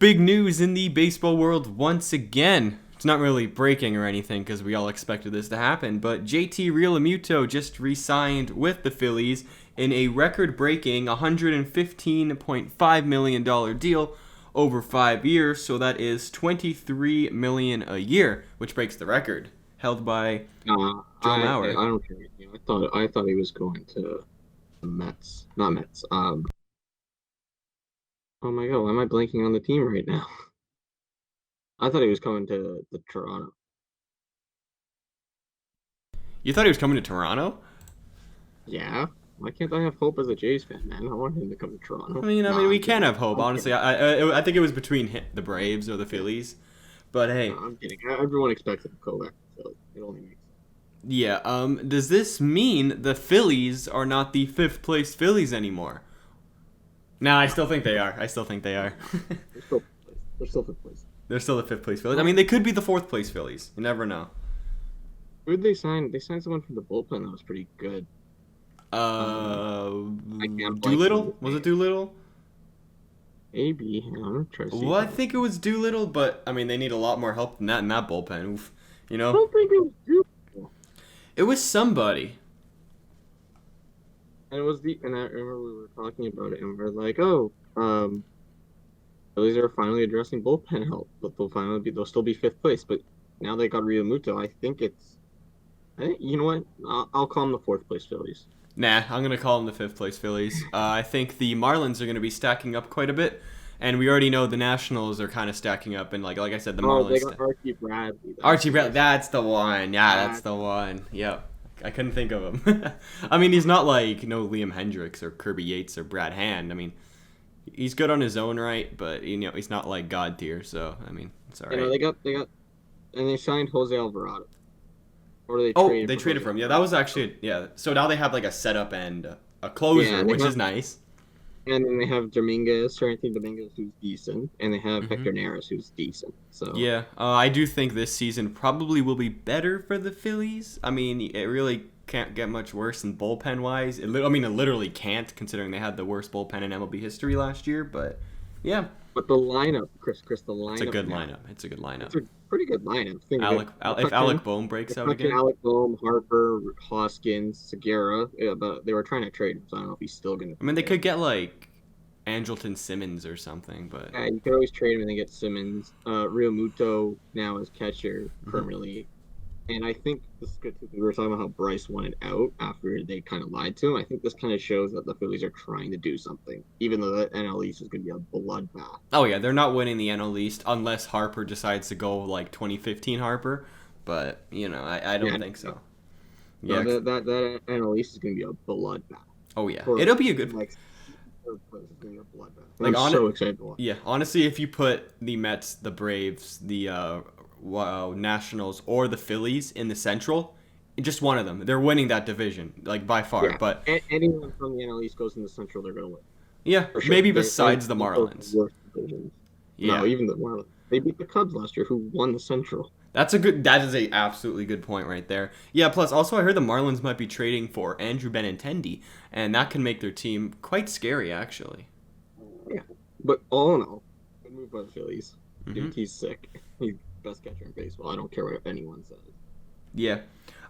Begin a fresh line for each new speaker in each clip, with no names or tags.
Big news in the baseball world once again. It's not really breaking or anything because we all expected this to happen, but JT Realmuto just re-signed with the Phillies in a record-breaking $115.5 million deal over 5 years, so that is $23 million a year, which breaks the record held by Joe
I
Mauer.
don't care. I thought he was going to the Mets, not Mets. Oh my God, why am I blanking on the team right now? I thought he was coming to the Toronto.
You thought he was coming to Toronto?
Yeah, why can't I have hope as a Jays fan, man? I want him to come to
I
Toronto.
mean, I mean,
Nah,
we
I'm
can
kidding.
have hope.
I'm
Honestly,
kidding.
I think it was between the Braves or the Phillies, but
No,
hey,
I'm kidding. Everyone expects him to go back to Philly. It only makes sense.
yeah. Does this mean the Phillies are not the fifth place Phillies anymore? No, I
No,
still think they
no,
are. I still think they are.
no. They're still fifth place. They're still fifth place.
They're still the fifth place Phillies. I
Oh,
mean, they could be the fourth place Phillies. You never know.
who did they sign? They signed someone from the bullpen that was pretty good. Um,
Uh,
I can't blank on his
Doolittle? Was it
name.
Doolittle?
Maybe. Hang on, I'm gonna try to see
Well,
if I
I
can.
think it was Doolittle, but I mean, they need a lot more help than that in that bullpen. Oof. You
I
know,
don't think it was Drew.
it was somebody.
And it was and I remember we were talking about it, and we are like, oh, Phillies are finally addressing bullpen help, but they'll still be fifth place. But now they got Realmuto. You know what? I'll call them the fourth place Phillies.
Nah, I'm gonna call them the fifth place Phillies. I think the Marlins are gonna be stacking up quite a bit, and we already know the Nationals are kind of stacking up, and like I said, the
Oh, they
Marlins.
got Archie Bradley. That's
Archie
who
Brown,
they
that's the one. Yeah, that's
signed.
the one. Yep. I couldn't think of him. I mean, he's not like Liam Hendricks or Kirby Yates or Brad Hand. I mean, he's good on his own right, but he's not like god tier. So I mean, it's all
You know,
right.
and they signed Jose Alvarado, or they
Oh,
traded
they
for
traded
Jose
for him. Yeah, that was
Alvarado.
actually yeah. So now they have like a setup and a
Yeah,
closer, which is nice.
and then they have Dominguez, Serenity Dominguez, who's decent, and they have
hmm
Hector Neris, who's decent. So
Yeah, I do think this season probably will be better for the Phillies. I mean, it really can't get much worse than bullpen wise. I mean, it literally can't, considering they had the worst bullpen in MLB history last year. But yeah,
but the lineup, Chris, the
it's a
lineup
good
now.
lineup. It's a good lineup.
It's a pretty good lineup. Think of it.
If Alec Bohm breaks out
Fucking
again,
Alec Bohm, Harper, Hoskins, Segura. Yeah, but they were trying to trade him, so I don't know if he's still going to
I
be
mean, they
there.
could get like Andrelton Simmons or something. But
Yeah, you could always trade him and then get Simmons. Real Muto now as catcher
mhm.
permanently. And I think this is good too. We were talking about how Bryce wanted out after they kind of lied to him. I think this kind of shows that the Phillies are trying to do something, even though the NL East is going to be a bloodbath.
Oh yeah, they're not winning the NL East unless Harper decides to go like 2015 Harper. But I don't
Yeah,
think
no,
so.
no,
Yeah.
that NL East is going to be a bloodbath.
Oh yeah,
For
it'll be a good.
like third place is going to be a bloodbath. And
Like
I'm
on it,
so excited to watch.
yeah. Honestly, if you put the Mets, the Braves, the Nationals, or the Phillies in the Central, just one of them, they're winning that division, like by far.
Yeah,
But
anyone from the NL East goes in the Central, they're going to win
yeah,
for sure.
maybe
They're
besides the
both the
Marlins.
worst divisions. No,
Yeah,
even the Marlins. They beat the Cubs last year, who won the Central.
that's a good. That is a absolutely good point right there. Yeah. Plus, also, I heard the Marlins might be trading for Andrew Benintendi, and that can make their team quite scary, actually.
Yeah, but all in all, good move by the Phillies.
hmm
JT's sick. He's best catcher in baseball. I don't care what anyone says.
Yeah,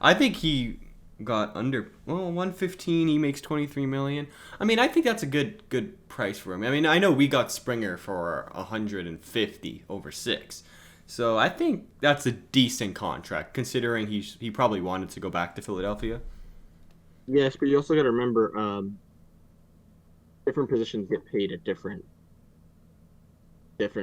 I think he got under 115. He makes 23 million. I mean, I think that's a good price for him. I mean, I know we got Springer for 150 over 6. So I think that's a decent contract considering he probably wanted to go back to Philadelphia.
Yes, but you also got to remember, different positions get paid at different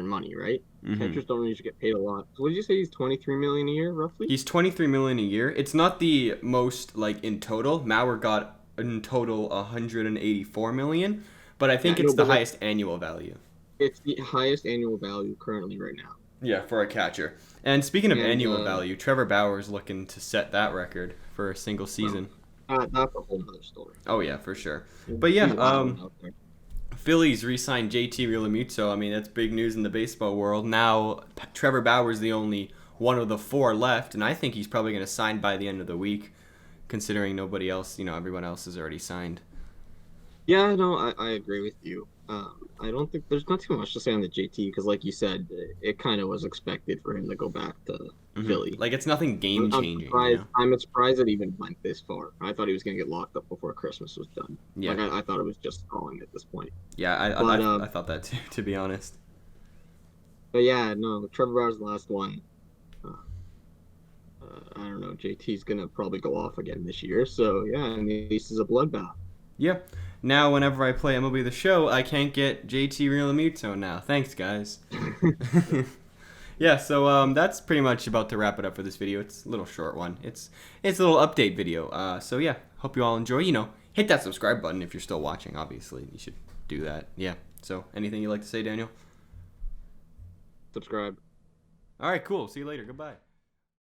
money, right?
hmm
Catchers don't usually get paid a lot. So what did you say? He's 23 million a year, roughly.
He's 23 million a year. It's not the most like in total. Mauer got in total 184 million, but I
Yeah,
think
no,
it's the
but like
highest annual value.
it's the highest annual value currently right now.
Yeah, for a catcher. And speaking of
And
annual value, Trevor Bauer's looking to set that record for a single
well,
season.
that's a whole other story.
Oh yeah, for sure. But yeah,
He's wilding out there.
Phillies re-signed JT Realmuto. I mean, that's big news in the baseball world. Now Trevor Bauer's the only one of the four left, and I think he's probably going to sign by the end of the week, considering nobody else, everyone else is already signed.
Yeah, no, I agree with you. I don't think there's not too much to say on the JT because, like you said, it kind of was expected for him to go back to Philly.
Like, it's nothing game
I'm
changing, you
surprised.
know?
I'm surprised it even went this far. I thought he was gonna get locked up before Christmas was done.
Yeah.
Like I thought it was just calling at this point.
Yeah,
But
I thought that too, to be honest.
but yeah, no, Trevor Bauer's the last one. Uh, I don't know. JT's gonna probably go off again this year. So yeah, and the East is a bloodbath.
Yeah. Now, whenever I play MLB The Show, I can't get JT Realmuto now. Thanks, guys. Yeah, so that's pretty much about to wrap it up for this video. It's a little short one. It's a little update video. So yeah, hope you all enjoy. Hit that subscribe button if you're still watching. Obviously, you should do that. Yeah. So anything you'd like to say, Daniel?
Subscribe.
All right, cool. See you later. Goodbye.